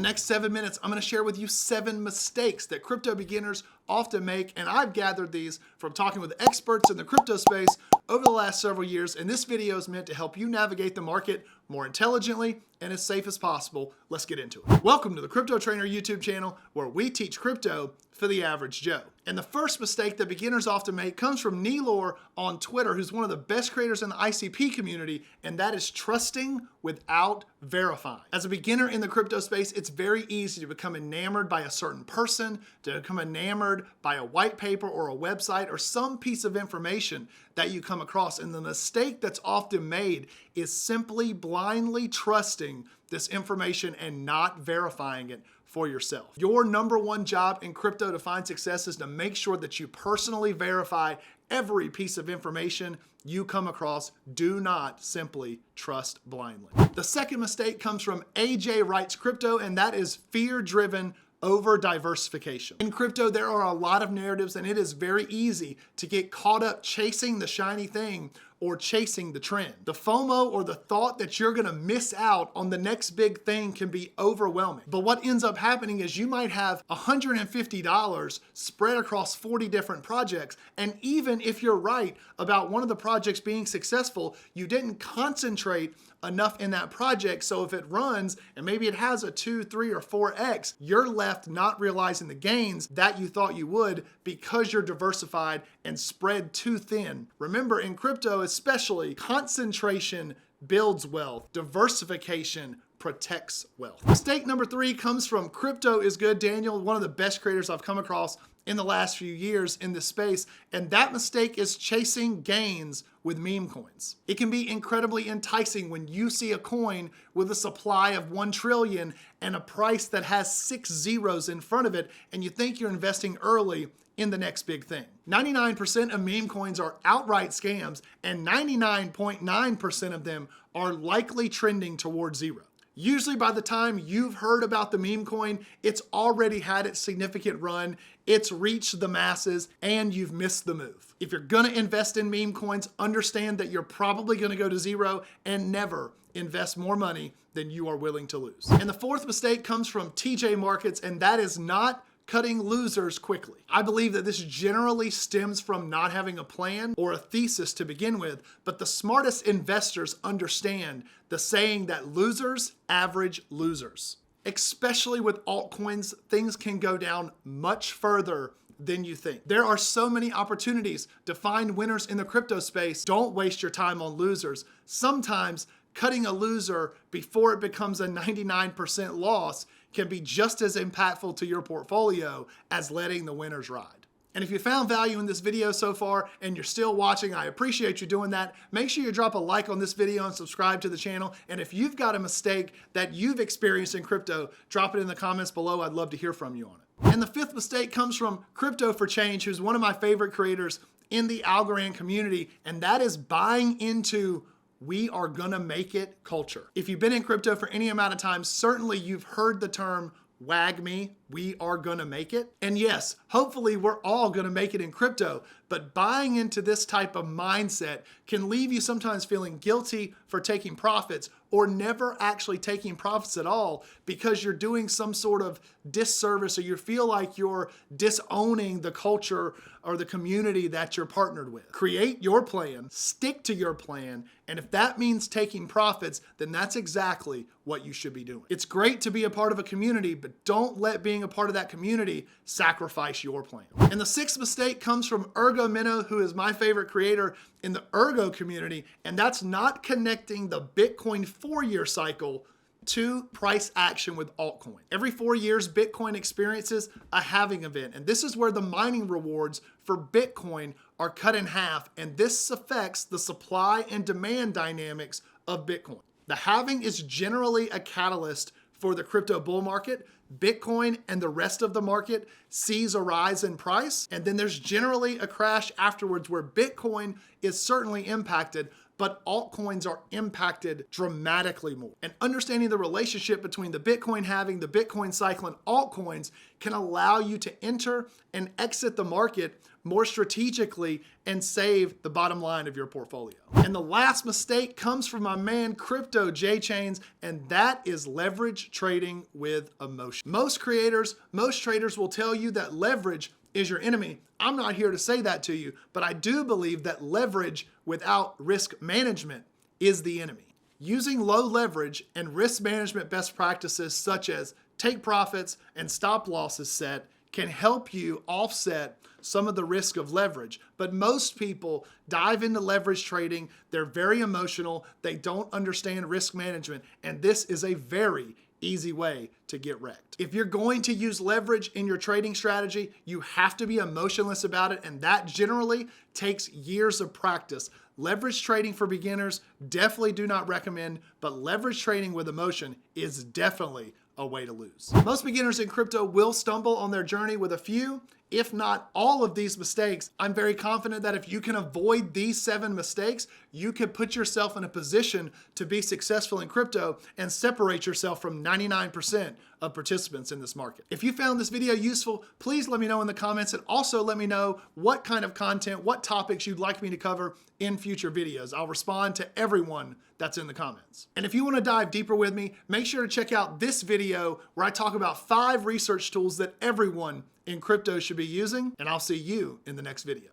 next 7 minutes, I'm gonna share with you 7 mistakes that crypto beginners often make, and I've gathered these from talking with experts in the crypto space over the last several years, and this video is meant to help you navigate the market more intelligently and as safe as possible. Let's get into it. Welcome to the Crypto.Trainer YouTube channel, where we teach crypto for the average Joe. And the first mistake that beginners often make comes from Nelor on Twitter, who's one of the best creators in the ICP community, and that is trusting without verifying. As a beginner in the crypto space, it's very easy to become enamored by a certain person, to become enamored by a white paper or a website or some piece of information that you come across. And the mistake that's often made is simply blindly trusting this information and not verifying it for yourself. Your number one job in crypto to find success is to make sure that you personally verify every piece of information you come across. Do not simply trust blindly. The second mistake comes from AJ Writes Crypto, and that is fear-driven over diversification. In crypto, there are a lot of narratives, and it is very easy to get caught up chasing the shiny thing or chasing the trend. The FOMO, or the thought that you're gonna miss out on the next big thing, can be overwhelming. But what ends up happening is you might have $150 spread across 40 different projects, and even if you're right about one of the projects being successful, you didn't concentrate enough in that project, so if it runs and maybe it has a 2, 3, or 4x, you're left not realizing the gains that you thought you would because you're diversified and spread too thin. Remember, in crypto especially, concentration builds wealth. Diversification protects wealth. Mistake number 3 comes from Crypto is Good Daniel, one of the best creators I've come across in the last few years in this space, and that mistake is chasing gains with meme coins. It can be incredibly enticing when you see a coin with a supply of 1 trillion and a price that has 6 zeros in front of it, and you think you're investing early in the next big thing. 99% of meme coins are outright scams, and 99.9% of them are likely trending towards zero. Usually by the time you've heard about the meme coin, it's already had its significant run, it's reached the masses, and you've missed the move. If you're gonna invest in meme coins, understand that you're probably gonna go to zero, and never invest more money than you are willing to lose. And the fourth mistake comes from TJ Markets, and that is not cutting losers quickly. I believe that this generally stems from not having a plan or a thesis to begin with, but the smartest investors understand the saying that losers average losers. Especially with altcoins, things can go down much further than you think. There are so many opportunities to find winners in the crypto space. Don't waste your time on losers. Sometimes cutting a loser before it becomes a 99% loss can be just as impactful to your portfolio as letting the winners ride. And if you found value in this video so far and you're still watching, I appreciate you doing that. Make sure you drop a like on this video and subscribe to the channel. And if you've got a mistake that you've experienced in crypto, drop it in the comments below. I'd love to hear from you on it. And the fifth mistake comes from Crypto for Change, who's one of my favorite creators in the Algorand community, and that is buying into "we are gonna make it" culture. If you've been in crypto for any amount of time, certainly you've heard the term WAGME, we are gonna make it. And yes, hopefully we're all gonna make it in crypto, but buying into this type of mindset can leave you sometimes feeling guilty for taking profits or never actually taking profits at all because you're doing some sort of disservice, or you feel like you're disowning the culture or the community that you're partnered with. Create your plan, stick to your plan, and if that means taking profits, then that's exactly what you should be doing. It's great to be a part of a community, but don't let being a part of that community sacrifice your plan. And the sixth mistake comes from Ergo Minnow, who is my favorite creator in the Ergo community, and that's not connecting the Bitcoin 4-year cycle to price action with altcoin. Every 4 years, Bitcoin experiences a halving event, and this is where the mining rewards for Bitcoin are cut in half, and this affects the supply and demand dynamics of Bitcoin. The halving is generally a catalyst for the crypto bull market. Bitcoin and the rest of the market sees a rise in price, and then there's generally a crash afterwards where Bitcoin is certainly impacted, but altcoins are impacted dramatically more. And understanding the relationship between the Bitcoin halving, the Bitcoin cycle, and altcoins can allow you to enter and exit the market more strategically and save the bottom line of your portfolio. And the last mistake comes from my man Crypto J Chains, and that is leverage trading with emotion. Most traders will tell you that leverage is your enemy. I'm not here to say that to you, but I do believe that leverage without risk management is the enemy. Using low leverage and risk management best practices such as take profits and stop losses set can help you offset some of the risk of leverage. But most people dive into leverage trading. They're very emotional. They don't understand risk management. And this is a very easy way to get wrecked. If you're going to use leverage in your trading strategy, you have to be emotionless about it. And that generally takes years of practice. Leverage trading for beginners, definitely do not recommend, but leverage trading with emotion is definitely a way to lose. Most beginners in crypto will stumble on their journey with a few, if not all of these mistakes. I'm very confident that if you can avoid these 7 mistakes, you can put yourself in a position to be successful in crypto and separate yourself from 99% of participants in this market. If you found this video useful, please let me know in the comments, and also let me know what kind of content, what topics you'd like me to cover in future videos. I'll respond to everyone that's in the comments. And if you want to dive deeper with me, make sure to check out this video where I talk about 5 research tools that everyone in crypto should be using, and I'll see you in the next video.